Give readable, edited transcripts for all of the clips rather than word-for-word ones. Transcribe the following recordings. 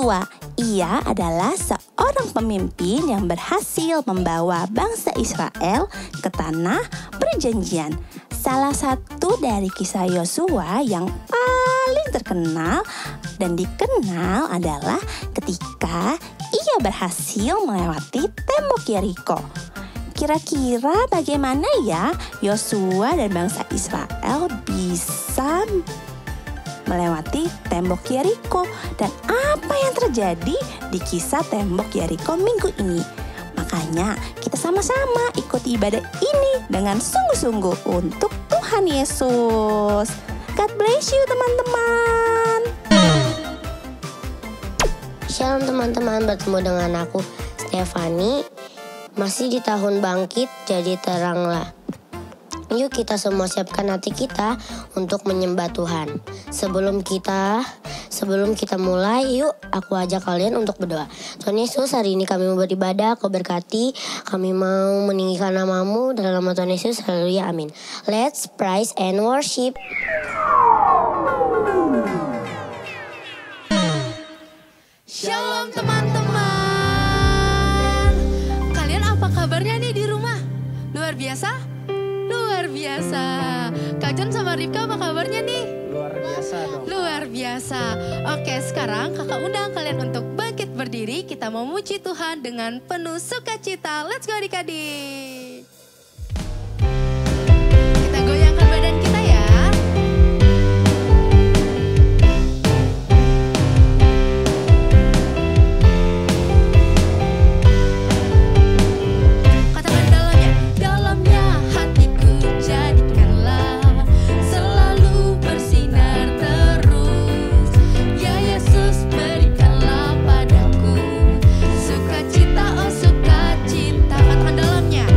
Yosua. Ia adalah seorang pemimpin yang berhasil membawa bangsa Israel ke tanah perjanjian. Salah satu dari kisah Yosua yang paling terkenal dan dikenal adalah ketika ia berhasil melewati tembok Yeriko. Kira-kira bagaimana ya Yosua dan bangsa Israel bisa melewati tembok Yeriko, dan apa yang terjadi di kisah tembok Yeriko minggu ini? Makanya kita sama-sama ikuti ibadah ini dengan sungguh-sungguh untuk Tuhan Yesus. God bless you teman-teman. Shalom teman-teman, bertemu dengan aku Stefani. Masih di tahun bangkit, jadi teranglah. Yuk kita semua siapkan hati kita untuk menyembah Tuhan. Sebelum kita mulai, yuk aku ajak kalian untuk berdoa. Tuhan Yesus, hari ini kami mau beribadah, Kau berkati. Kami mau meninggikan nama-Mu dalam nama Tuhan Yesus. Haleluya, amin. Let's praise and worship. Shalom teman-teman. Kalian apa kabarnya nih di rumah? Luar biasa? Luar biasa. Kak John sama Ripka apa kabarnya nih? Luar biasa dong. Luar biasa. Oke, sekarang kakak undang kalian untuk bangkit berdiri. Kita mau memuji Tuhan dengan penuh sukacita. Let's go adik-adik. Kita goyangkan badan kita ya. Sukacita, oh sukacita, katakan dalamnya.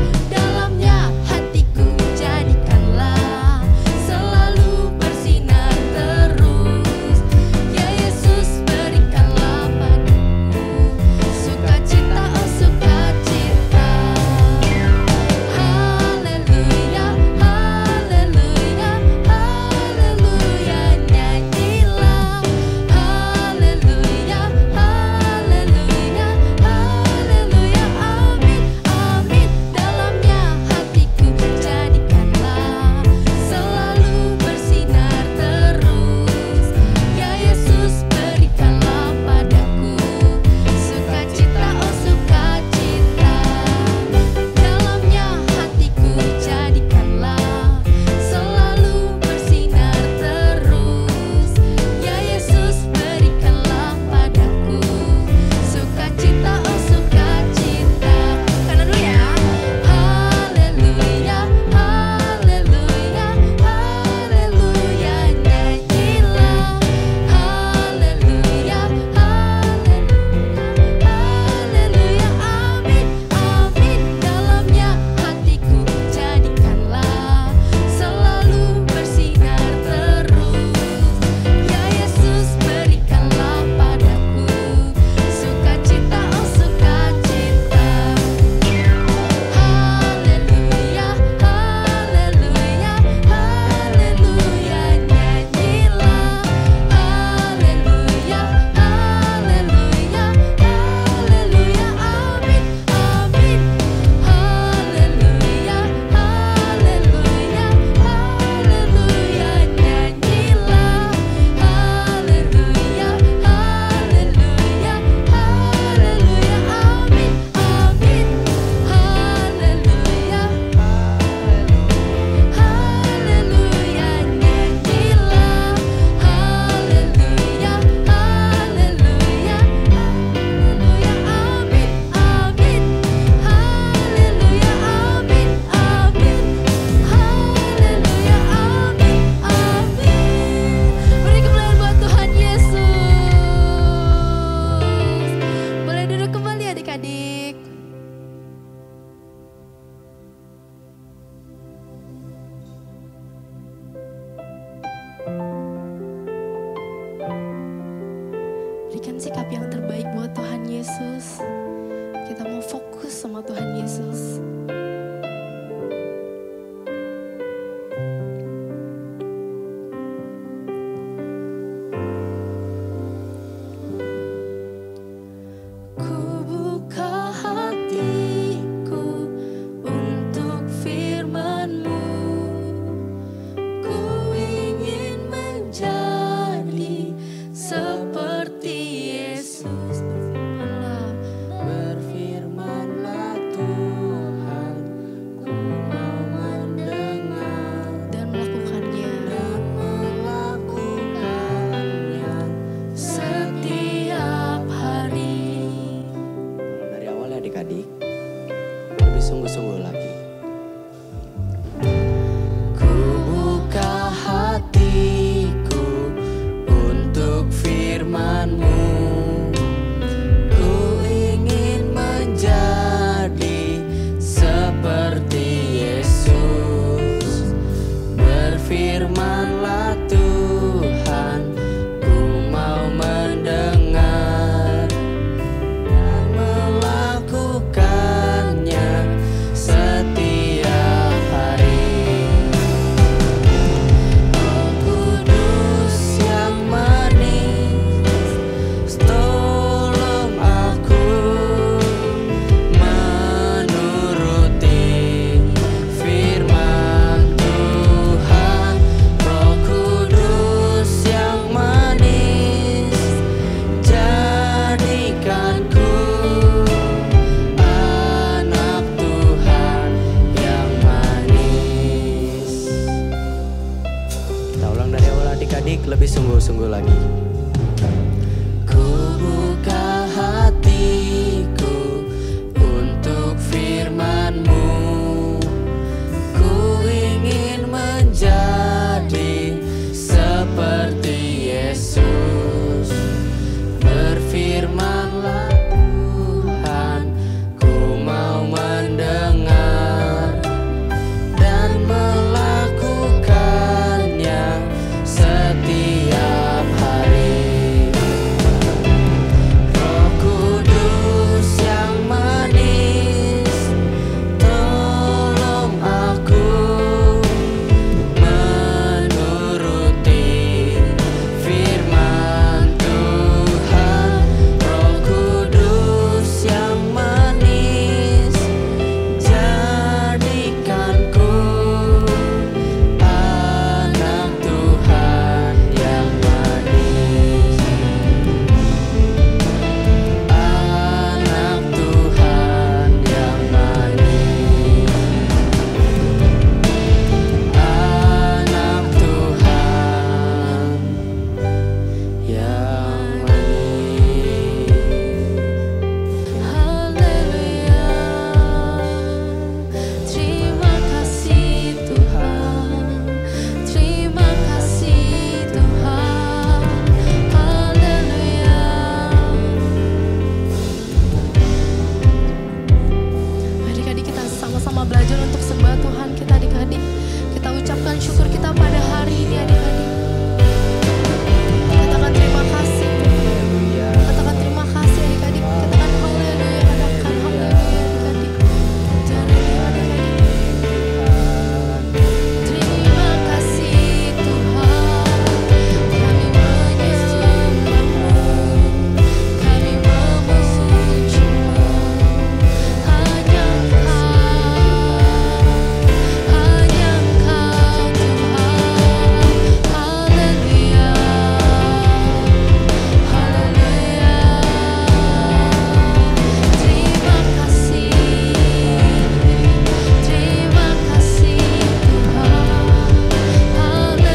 lebih sungguh-sungguh lagi. Ku buka hatiku untuk firman-Mu. Ku ingin menjadi seperti Yesus. Berfirmanlah Tuhan, ku mau mendengar dan melakukannya setiap hari. Roh Kudus yang manis, tolong aku menuruti firman Tuhan. Roh Kudus yang manis, jadikanku anak Tuhan yang manis. Anak Tuhan yang manis. Anak Tuhan yang manis. Haleluya. Terima kasih Tuhan. Terima kasih Tuhan. Haleluya. Adik-adik, kita sama-sama belajar untuk sembah Tuhan kita, adik-adik. Kita ucapkan syukur kita pada hari ini, adik-adik. Katakan terima kasih. Katakan terima kasih, adik-adik. Katakan haleluya. Katakan haleluya, adik-adik. Haleluya, adik-adik. Terima kasih Tuhan. Kami menyembah-Mu. Kami memuji-Mu. Hanya Engkau Tuhan. Haleluya. Haleluya. Terima kasih. Terima kasih Tuhan.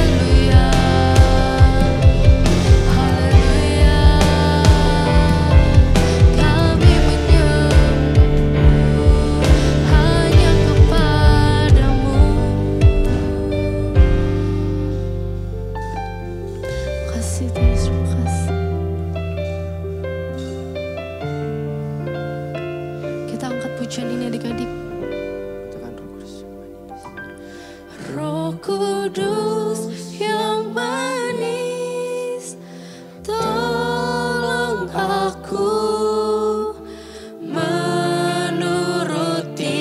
Haleluya. Haleluya. Kami menyembah hanya kepada-Mu. Kasih Tuhan, terima kasih. Kita angkat pujian ini, adik-adik. Roh Kudus yang manis, tolong aku menuruti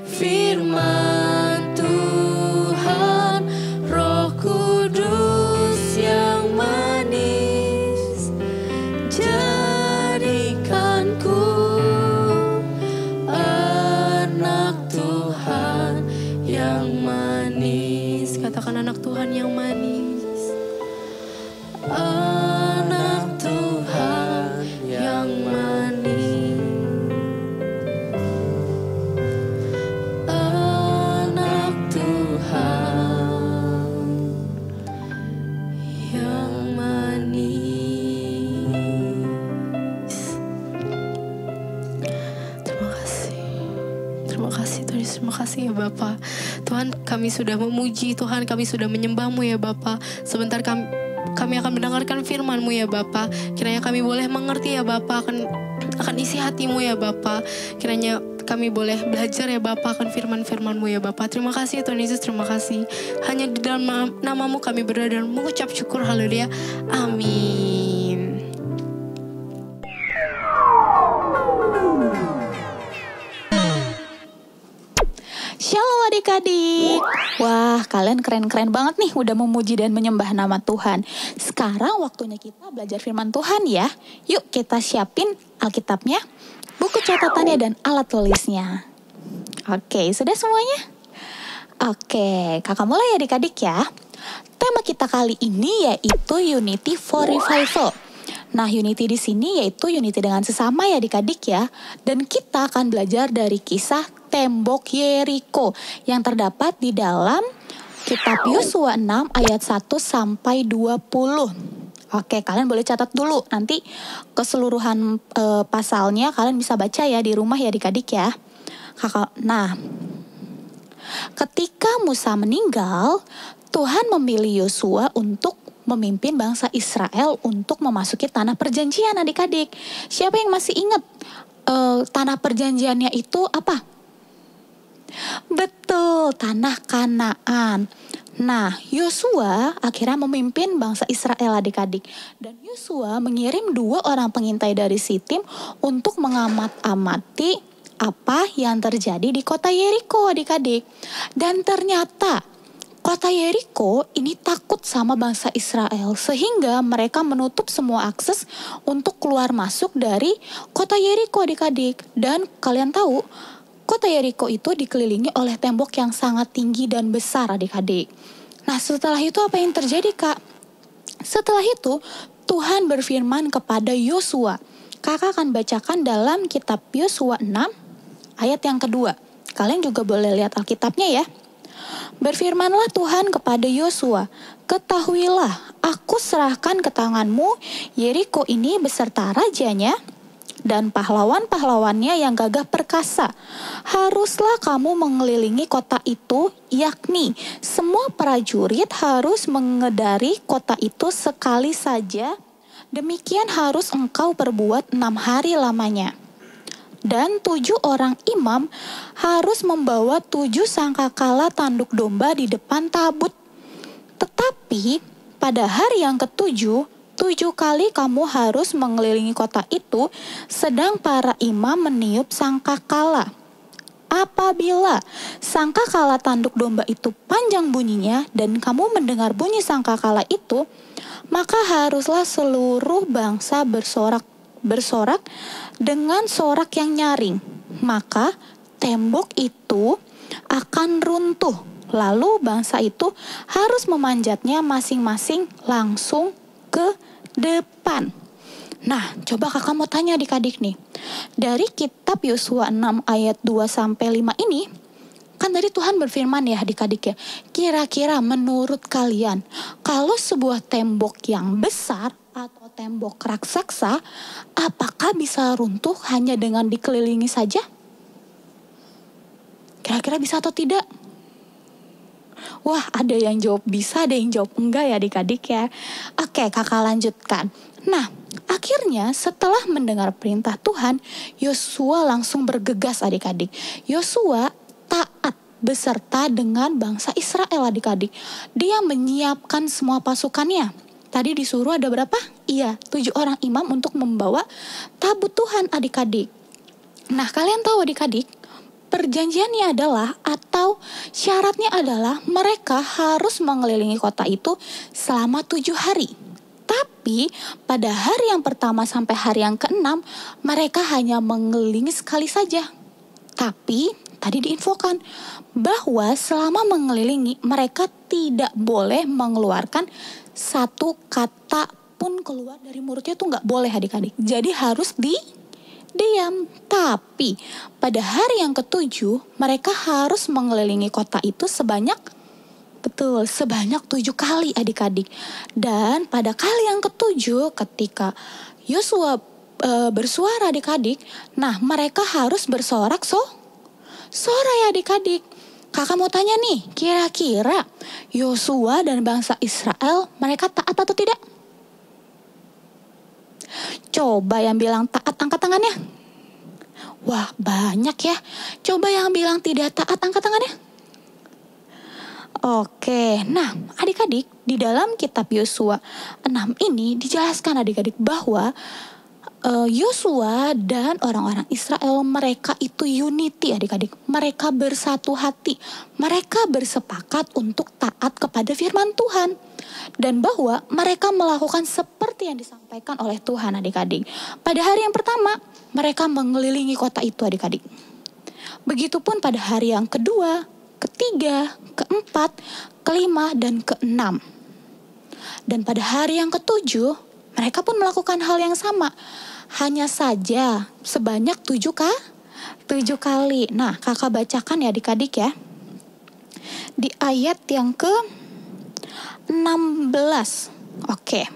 firman Tuhan. Roh Kudus yang manis, jadikanku anak Tuhan yang manis. Katakan anak Tuhan yang manis. Anak Tuhan yang manis. Anak Tuhan yang manis. Terima kasih. Terima kasih Tuhan, terima kasih ya Bapa. Tuhan, kami sudah memuji, Tuhan kami sudah menyembah-Mu ya Bapa. Sebentar kami akan mendengarkan firman-Mu ya Bapa. Kiranya kami boleh mengerti ya Bapa akan isi hati-Mu ya Bapa. Kiranya kami boleh belajar ya Bapa akan firman-firman-Mu ya Bapa. Terima kasih Tuhan Yesus, terima kasih. Hanya di dalam nama-Mu kami berdoa dan mengucap syukur. Haleluya. Amin. Shalom adik-adik. Wah, kalian keren-keren banget nih udah memuji dan menyembah nama Tuhan. Sekarang waktunya kita belajar firman Tuhan ya. Yuk kita siapin Alkitabnya, buku catatannya dan alat tulisnya. Oke, sudah semuanya? Oke, kakak mulai ya adik-adik ya. Tema kita kali ini yaitu Unity for Revival. Nah, unity di sini yaitu unity dengan sesama ya adik-adik ya. Dan kita akan belajar dari kisah tembok Yeriko yang terdapat di dalam Kitab Yosua 6 ayat 1 sampai 20. Oke, kalian boleh catat dulu. Nanti keseluruhan pasalnya kalian bisa baca ya di rumah ya adik-adik ya. Nah, ketika Musa meninggal, Tuhan memilih Yosua untuk memimpin bangsa Israel untuk memasuki tanah perjanjian adik-adik. Siapa yang masih ingat tanah perjanjiannya itu apa? Betul, tanah Kanaan. Nah, Yosua akhirnya memimpin bangsa Israel adik-adik. Dan Yosua mengirim 2 orang pengintai dari Sitim untuk mengamati apa yang terjadi di kota Yeriko adik-adik. Dan ternyata kota Yeriko ini takut sama bangsa Israel sehingga mereka menutup semua akses untuk keluar masuk dari kota Yeriko adik-adik. Dan kalian tahu, kota Yeriko itu dikelilingi oleh tembok yang sangat tinggi dan besar adik-adik. Nah, setelah itu apa yang terjadi, Kak? Setelah itu Tuhan berfirman kepada Yosua. Kakak akan bacakan dalam kitab Yosua 6 ayat yang kedua. Kalian juga boleh lihat Alkitabnya ya. Berfirmanlah Tuhan kepada Yosua, ketahuilah, aku serahkan ke tanganmu Yeriko ini beserta rajanya dan pahlawan-pahlawannya yang gagah perkasa. Haruslah kamu mengelilingi kota itu, yakni semua prajurit harus mengedari kota itu sekali saja. Demikian harus engkau perbuat 6 hari lamanya. Dan 7 orang imam harus membawa 7 sangkakala tanduk domba di depan tabut. Tetapi pada hari yang ke-7, 7 kali kamu harus mengelilingi kota itu, sedang para imam meniup sangkakala. Apabila sangkakala tanduk domba itu panjang bunyinya dan kamu mendengar bunyi sangkakala itu, maka haruslah seluruh bangsa bersorak dengan sorak yang nyaring. Maka tembok itu akan runtuh. Lalu bangsa itu harus memanjatnya masing-masing langsung ke depan. Nah, coba kakak mau tanya adik-adik nih. Dari kitab Yosua 6 ayat 2-5 ini, kan tadi Tuhan berfirman ya adik-adik ya. Kira-kira menurut kalian, kalau sebuah tembok yang besar atau tembok raksasa, apakah bisa runtuh hanya dengan dikelilingi saja? Kira-kira bisa atau tidak? Wah, ada yang jawab bisa, ada yang jawab enggak ya adik-adik ya. Oke, kakak lanjutkan. Nah, akhirnya setelah mendengar perintah Tuhan, Yosua langsung bergegas adik-adik. Yosua taat beserta dengan bangsa Israel adik-adik. Dia menyiapkan semua pasukannya. Tadi disuruh ada berapa? Iya, 7 orang imam untuk membawa tabut Tuhan adik-adik. Nah, kalian tahu adik-adik, perjanjiannya adalah atau syaratnya adalah mereka harus mengelilingi kota itu selama 7 hari. Tapi pada hari yang pertama sampai hari yang ke-6 mereka hanya mengelilingi sekali saja. Tapi tadi diinfokan bahwa selama mengelilingi mereka tidak boleh mengeluarkan satu kata pun keluar dari mulutnya, tuh nggak boleh adik-adik. Jadi harus diam. Tapi pada hari yang ke-7 mereka harus mengelilingi kota itu sebanyak 7 kali adik-adik. Dan pada kali yang ke-7 ketika Yosua bersuara adik-adik, nah mereka harus bersorak sorai adik-adik. Kakak mau tanya nih, kira-kira Yosua dan bangsa Israel mereka taat atau tidak? Coba yang bilang taat angkat tangannya. Wah, banyak ya. Coba yang bilang tidak taat angkat tangannya. Oke, nah adik-adik, di dalam kitab Yosua 6 ini dijelaskan adik-adik bahwa Yosua dan orang-orang Israel mereka itu unity adik-adik. Mereka bersatu hati. Mereka bersepakat untuk taat kepada firman Tuhan. Dan bahwa mereka melakukan seperti yang disampaikan oleh Tuhan adik-adik. Pada hari yang pertama mereka mengelilingi kota itu adik-adik. Begitupun pada hari yang kedua, ketiga, keempat, kelima, dan keenam. Dan pada hari yang ke-7 mereka pun melakukan hal yang sama. Hanya saja sebanyak 7 kali. Nah, kakak bacakan ya adik-adik ya. di ayat yang ke-16. Oke,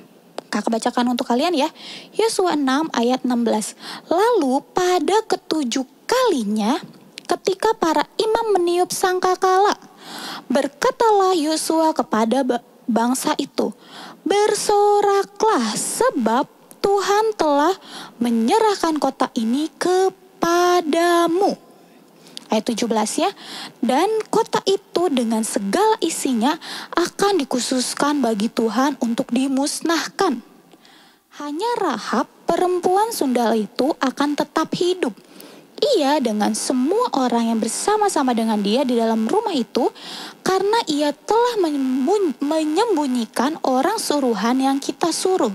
kakak bacakan untuk kalian ya. Yosua 6 ayat 16. Lalu pada ketujuh kalinya ketika para imam meniup sangkakala, berkatalah Yosua kepada bangsa itu, bersoraklah sebab Tuhan telah menyerahkan kota ini kepadamu. Ayat 17 ya. Dan kota itu dengan segala isinya akan dikhususkan bagi Tuhan untuk dimusnahkan. Hanya Rahab perempuan sundal itu akan tetap hidup. Ia dengan semua orang yang bersama-sama dengan dia di dalam rumah itu, karena ia telah menyembunyikan orang suruhan yang kita suruh.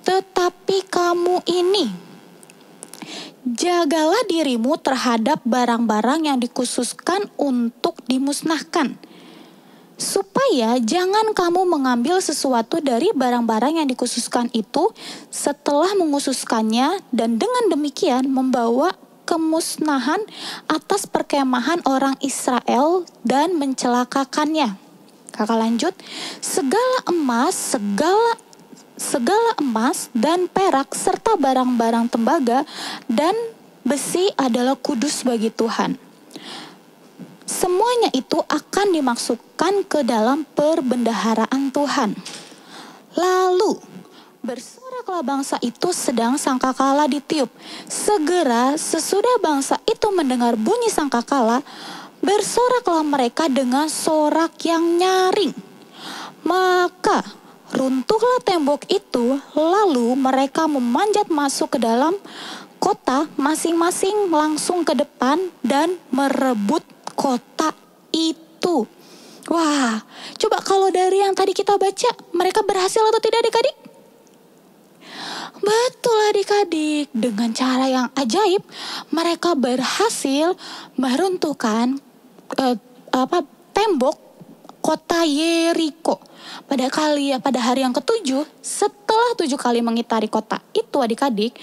Tetapi kamu ini, jagalah dirimu terhadap barang-barang yang dikhususkan untuk dimusnahkan, supaya jangan kamu mengambil sesuatu dari barang-barang yang dikhususkan itu setelah mengkhususkannya, dan dengan demikian membawa kemusnahan atas perkemahan orang Israel dan mencelakakannya. Kakak lanjut, segala emas dan perak serta barang-barang tembaga dan besi adalah kudus bagi Tuhan. Semuanya itu akan dimasukkan ke dalam perbendaharaan Tuhan. Lalu bersoraklah bangsa itu sedang sangkakala ditiup. Segera sesudah bangsa itu mendengar bunyi sangkakala, bersoraklah mereka dengan sorak yang nyaring. Maka runtuhlah tembok itu, lalu mereka memanjat masuk ke dalam kota, masing-masing langsung ke depan dan merebut kota itu. Wah, coba kalau dari yang tadi kita baca, mereka berhasil atau tidak adik-adik? Betul adik-adik, dengan cara yang ajaib mereka berhasil meruntuhkan tembok kota Yeriko. Pada hari yang ketujuh, setelah 7 kali mengitari kota itu adik-adik,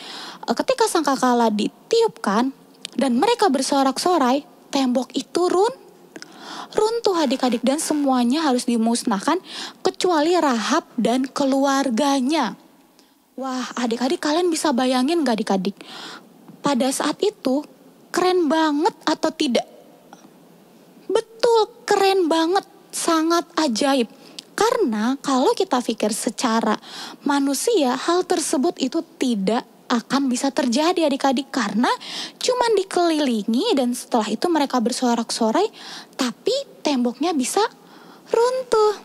ketika sangkakala ditiupkan dan mereka bersorak-sorai, tembok itu runtuh adik-adik, dan semuanya harus dimusnahkan kecuali Rahab dan keluarganya. Wah, adik-adik, kalian bisa bayangin gak adik-adik? Pada saat itu keren banget atau tidak? Betul, keren banget, sangat ajaib. Karena kalau kita pikir secara manusia, hal tersebut itu tidak akan bisa terjadi adik-adik, karena cuman dikelilingi dan setelah itu mereka bersorak-sorai, tapi temboknya bisa runtuh.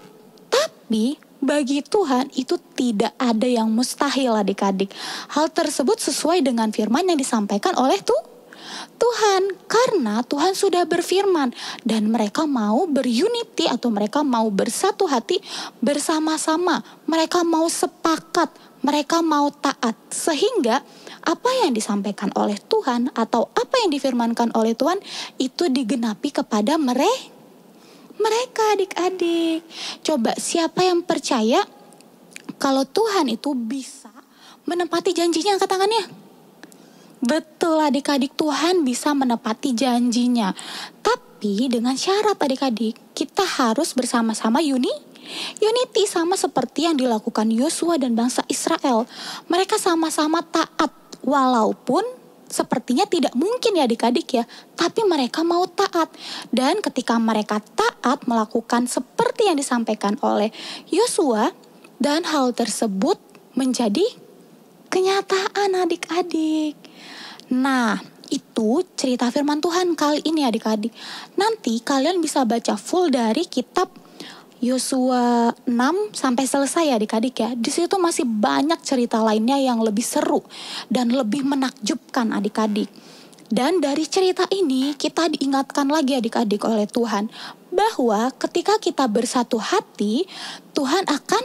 Tapi bagi Tuhan itu tidak ada yang mustahil adik-adik. Hal tersebut sesuai dengan firman yang disampaikan oleh Tuhan, karena Tuhan sudah berfirman dan mereka mau berunity atau mereka mau bersatu hati bersama-sama, mereka mau sepakat, mereka mau taat, sehingga apa yang disampaikan oleh Tuhan atau apa yang difirmankan oleh Tuhan itu digenapi kepada mereka adik-adik. Coba siapa yang percaya kalau Tuhan itu bisa menepati janjinya, angkat tangannya. Betul adik-adik, Tuhan bisa menepati janjinya. Tapi dengan syarat adik-adik, kita harus bersama-sama unity, sama seperti yang dilakukan Yosua dan bangsa Israel. Mereka sama-sama taat, walaupun sepertinya tidak mungkin ya adik-adik ya, tapi mereka mau taat. Dan ketika mereka taat melakukan seperti yang disampaikan oleh Yosua, dan hal tersebut menjadi kenyataan adik-adik. Nah, itu cerita firman Tuhan kali ini adik-adik. Nanti kalian bisa baca full dari kitab Yosua 6 sampai selesai ya adik-adik ya. Di situ masih banyak cerita lainnya yang lebih seru dan lebih menakjubkan adik-adik. Dan dari cerita ini kita diingatkan lagi adik-adik oleh Tuhan bahwa ketika kita bersatu hati, Tuhan akan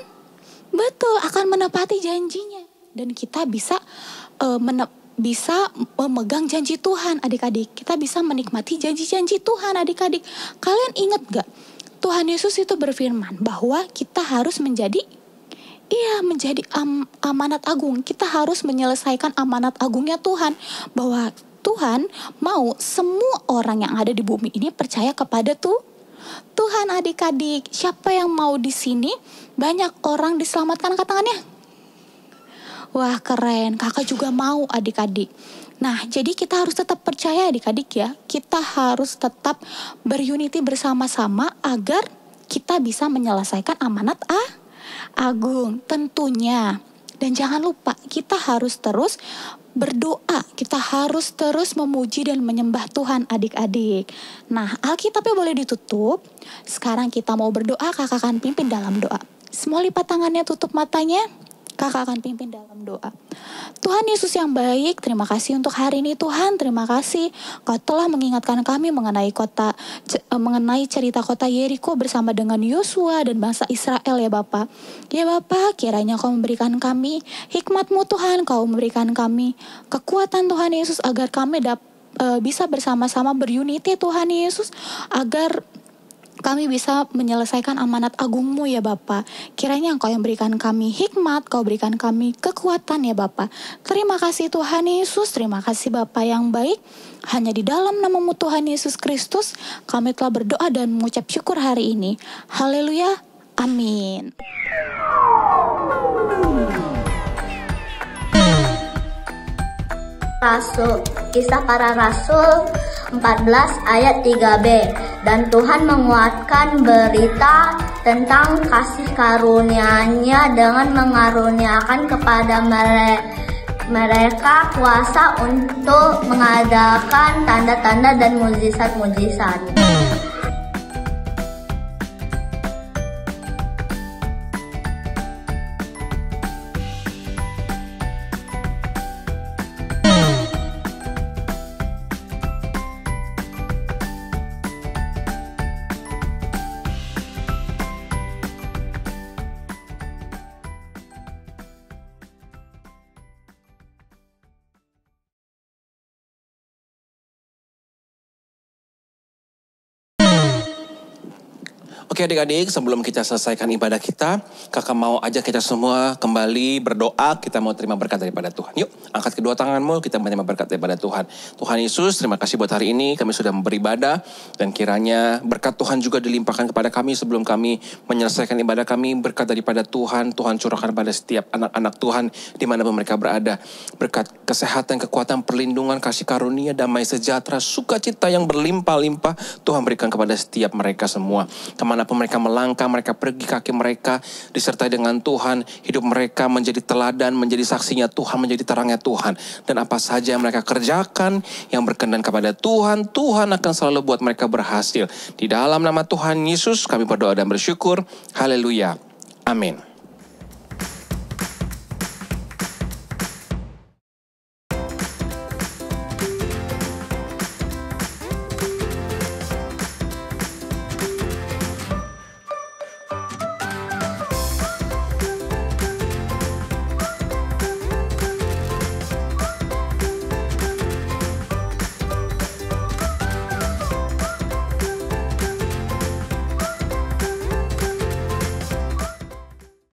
menepati janjinya. Dan kita bisa memegang janji Tuhan adik-adik. Kita bisa menikmati janji-janji Tuhan adik-adik. Kalian ingat gak? Tuhan Yesus itu berfirman bahwa kita harus menjadi amanat agung. Kita harus menyelesaikan amanat agungnya Tuhan. Bahwa Tuhan mau semua orang yang ada di bumi ini percaya kepada Tuhan Amin adik-adik. Siapa yang mau di sini banyak orang diselamatkan, angkat tangannya. Wah keren, kakak juga mau adik-adik. Nah jadi kita harus tetap percaya adik-adik ya. Kita harus tetap berunity bersama-sama agar kita bisa menyelesaikan amanat agung tentunya. Dan jangan lupa kita harus terus berdoa, kita harus terus memuji dan menyembah Tuhan adik-adik. Nah Alkitabnya boleh ditutup. Sekarang kita mau berdoa, kakak akan pimpin dalam doa. Semua lipat tangannya, tutup matanya. Kakak akan pimpin dalam doa. Tuhan Yesus yang baik, terima kasih untuk hari ini Tuhan. Terima kasih Kau telah mengingatkan kami mengenai cerita kota Yeriko bersama dengan Yosua dan bangsa Israel ya Bapa. Ya Bapa, kiranya Kau memberikan kami hikmat-Mu Tuhan. Kau memberikan kami kekuatan Tuhan Yesus agar kami bisa bersama-sama berunity Tuhan Yesus. Agar kami bisa menyelesaikan amanat agung-Mu ya Bapa. Kiranya Engkau yang berikan kami hikmat, Kau berikan kami kekuatan ya Bapa. Terima kasih Tuhan Yesus, terima kasih Bapa yang baik. Hanya di dalam nama-Mu Tuhan Yesus Kristus, kami telah berdoa dan mengucap syukur hari ini. Haleluya, amin. Kisah Para Rasul 14 ayat 3b. Dan Tuhan menguatkan berita tentang kasih karunia-Nya dengan mengaruniakan kepada mereka kuasa untuk mengadakan tanda-tanda dan mukjizat-mukjizat. Oke adik-adik, sebelum kita selesaikan ibadah kita, kakak mau ajak kita semua kembali berdoa, kita mau terima berkat daripada Tuhan. Yuk, angkat kedua tanganmu, kita menerima berkat daripada Tuhan. Tuhan Yesus, terima kasih buat hari ini, kami sudah beribadah, dan kiranya berkat Tuhan juga dilimpahkan kepada kami sebelum kami menyelesaikan ibadah kami. Berkat daripada Tuhan, Tuhan curahkan pada setiap anak-anak Tuhan, dimanapun mereka berada. Berkat kesehatan, kekuatan, perlindungan, kasih karunia, damai sejahtera, sukacita yang berlimpah-limpah, Tuhan berikan kepada setiap mereka semua. Kemanapun mereka melangkah, mereka pergi, kaki mereka disertai dengan Tuhan. Hidup mereka menjadi teladan, menjadi saksinya Tuhan, menjadi terangnya Tuhan. Dan apa saja yang mereka kerjakan yang berkenan kepada Tuhan, Tuhan akan selalu buat mereka berhasil. Di dalam nama Tuhan Yesus kami berdoa dan bersyukur. Haleluya. Amin.